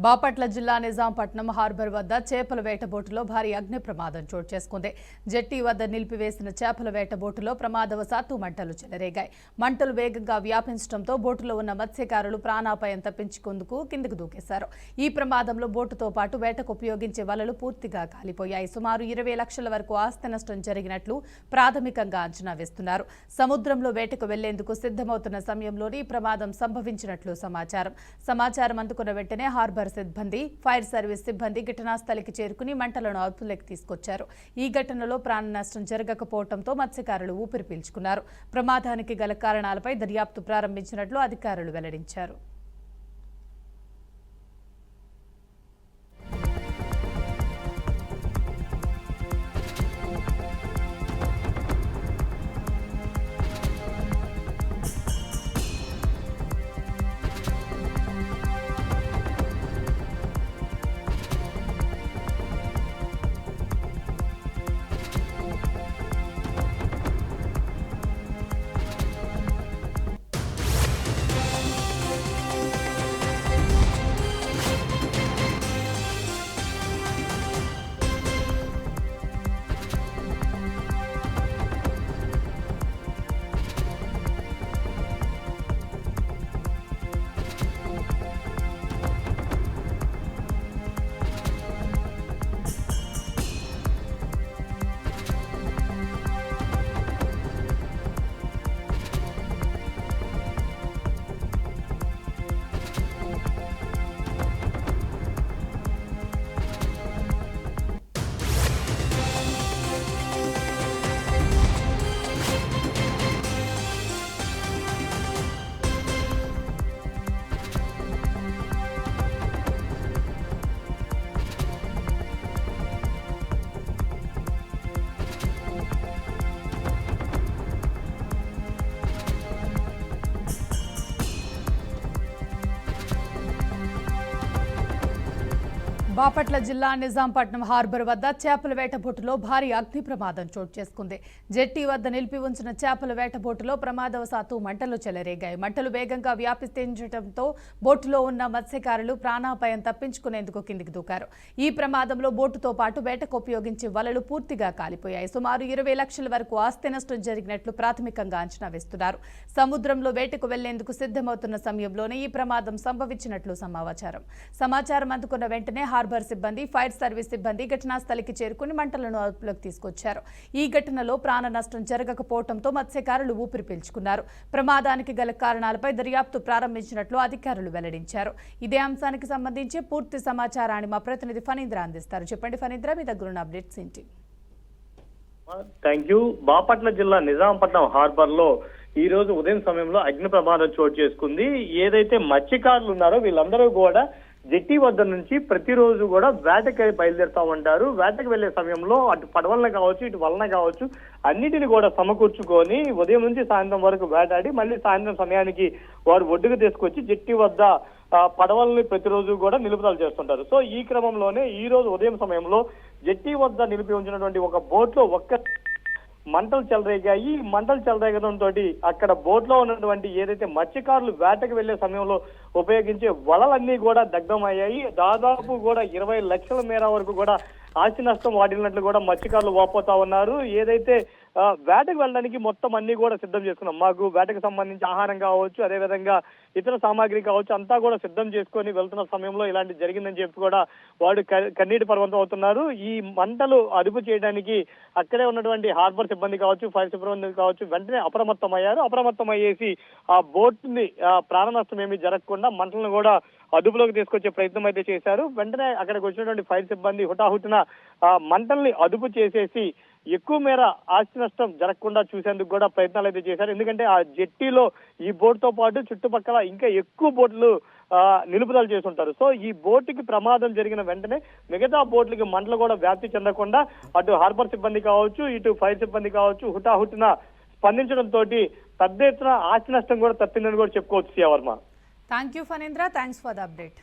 బాపట్ల జిల్లా నిజాంపట్నం హార్బర్ వద్ద చేపల వేట బోటులో భారీ అగ్ని ప్రమాదం చోటు చేసుకుంది. జెట్టి వద్ద నిలిపివేసిన చేపల వేట బోటులో ప్రమాదవశాత్తు మంటలు చెలరేగాయి. మంటలు వేగంగా వ్యాపించడంతో బోటులో ఉన్న మత్స్యకారులు ప్రాణాపాయం తప్పించుకుందుకు కిందకు దూకేశారు. ఈ ప్రమాదంలో బోటుతో పాటు వేటకు ఉపయోగించే వలలు పూర్తిగా కాలిపోయాయి. సుమారు 20 లక్షల వరకు ఆస్తి నష్టం జరిగినట్లు ప్రాథమికంగా అంచనా వేస్తున్నారు. సముద్రంలో వేటకు వెళ్లేందుకు సిద్ధమవుతున్న సమయంలోనే ఈ ప్రమాదం సంభవించినట్లు సమాచారం అందుకున్న వెంటనే హార్బర్ సిబ్బంది, ఫైర్ సర్వీస్ సిబ్బంది ఘటనా స్థలికి చేరుకుని మంటలను అదుపులోకి తీసుకొచ్చారు. ఈ ఘటనలో ప్రాణ నష్టం జరగకపోవడంతో మత్స్యకారులు ఊపిరి పీల్చుకున్నారు. ప్రమాదానికి గల కారణాలపై దర్యాప్తు ప్రారంభించినట్లు అధికారులు వెల్లడించారు. బాపట్ల జిల్లా నిజాంపట్నం హార్బర్ వద్ద చేపల వేట బోటులో భారీ అగ్ని ప్రమాదం చోటు చేసుకుంది. జెట్టి వద్ద నిలిపి ఉంచిన చేపల వేట బోటులో ప్రమాదవశాత్తు మంటలు చెలరేగాయి. మంటలు వేగంగా వ్యాపిస్తుండటంతో బోటులో ఉన్న మత్స్యకారులు ప్రాణాపాయం తప్పించుకునేందుకు కిందికి దూకారు. ఈ ప్రమాదంలో బోటుతో పాటు వేటకు ఉపయోగించే వలలు పూర్తిగా కాలిపోయాయి. సుమారు 20 లక్షల వరకు ఆస్తి నష్టం జరిగినట్లు ప్రాథమికంగా అంచనా వేస్తున్నారు. సముద్రంలో వేటకు వెళ్లేందుకు సిద్ధమవుతున్న సమయంలోనే ఈ ప్రమాదం సంభవించినట్లు సమాచారం అందుకున్న వెంటనే హార్బర్ సిబ్బంది, ఫైర్ సర్వీస్ సిబ్బంది ఘటనా స్థలికి చేరుకుని మంటలను అదుపులోకి తీసుకొచ్చారు. ఈ ఘటనలో ప్రాణ నష్టం జరగకపోవడంతో మత్స్యకారులు ఊపిరి పీల్చుకున్నారు. ప్రమాదానికి గల కారణాలపై దర్యాప్తు ప్రారంభించినట్లు అధికారులు వెల్లడించారు. ఇదే అంశానికి సంబంధించి పూర్తి సమాచారాన్ని మా ప్రతినిధి ఫణీంద్ర అందిస్తారు. చెప్పండి ఫణీంద్ర, మీ దగ్గరున్న అప్డేట్స్ ఏంటి? Thank you. బాపట్ల జిల్లా నిజాంపట్నం హార్బర్ లో ఈ రోజు ఉదయం సమయంలో అగ్ని ప్రమాదం చోటు చేసుకుంది. ఏదైతే మత్స్యకారులు ఉన్నారో వీళ్ళందరూ కూడా జెట్టి వద్ద నుంచి ప్రతిరోజు కూడా వేటకి బయలుదేరుతా ఉంటారు. వేటకు వెళ్లే సమయంలో అటు పడవలన కావచ్చు, ఇటు వలన కావచ్చు, అన్నిటిని కూడా సమకూర్చుకొని ఉదయం నుంచి సాయంత్రం వరకు వేటాడి మళ్ళీ సాయంత్రం సమయానికి వారు ఒడ్డుకు తీసుకొచ్చి జెట్టి వద్ద పడవల్ని ప్రతిరోజు కూడా నిలుపుదల చేస్తుంటారు. సో ఈ క్రమంలోనే ఈ రోజు ఉదయం సమయంలో జెట్టి వద్ద నిలిపి ఉంచినటువంటి ఒక బోట్ లో మంటలు చెలరేగాయి. మంటలు చెలరేగడంతో అక్కడ బోట్ లో ఉన్నటువంటి ఏదైతే మత్స్యకారులు వేటకు వెళ్లే సమయంలో ఉపయోగించే వలలన్నీ కూడా దగ్ధమయ్యాయి. దాదాపు కూడా 20 లక్షల మేర వరకు కూడా ఆస్తి నష్టం వాటిల్లినట్లు కూడా మత్స్యకారులు వాపోతా ఉన్నారు. ఏదైతే వేటకు వెళ్ళడానికి మొత్తం అన్ని కూడా సిద్ధం చేసుకున్నాం, మాకు వేటకు సంబంధించి ఆహారం కావచ్చు, అదేవిధంగా ఇతర సామాగ్రి కావచ్చు, అంతా కూడా సిద్ధం చేసుకొని వెళ్తున్న సమయంలో ఇలాంటి జరిగిందని చెప్పి కూడా వాడు కన్నీటి పర్వంతం అవుతున్నారు. ఈ మంటలు అదుపు చేయడానికి అక్కడే ఉన్నటువంటి హార్బర్ సిబ్బంది కావచ్చు, ఫైర్ సిబ్బంది కావచ్చు వెంటనే అప్రమత్తం అయ్యేసి ఆ బోట్ ని ప్రాణ నష్టం ఏమీ జరగకుండా మంటలను కూడా అదుపులోకి తీసుకొచ్చే ప్రయత్నం అయితే చేశారు. వెంటనే అక్కడికి వచ్చినటువంటి ఫైర్ సిబ్బంది హుటాహుటిన మంటల్ని అదుపు చేసేసి ఎక్కువ మేర ఆస్తి నష్టం జరగకుండా చూసేందుకు కూడా ప్రయత్నాలు అయితే చేశారు. ఎందుకంటే ఆ జెట్టీలో ఈ బోట్ తో పాటు చుట్టుపక్కల ఇంకా ఎక్కువ బోట్లు నిలుపుదల చేస్తుంటారు. సో ఈ బోటుకి ప్రమాదం జరిగిన వెంటనే మిగతా బోట్లకి మంటలు కూడా వ్యాప్తి చెందకుండా అటు హార్బర్ సిబ్బంది కావచ్చు, ఇటు ఫైర్ సిబ్బంది కావచ్చు హుటాహుటిన స్పందించడంతో పెద్ద ఎత్తున ఆస్తి నష్టం కూడా తప్పిందని కూడా చెప్పుకోవచ్చు. Varma, thank you Phanindra, thanks for the update.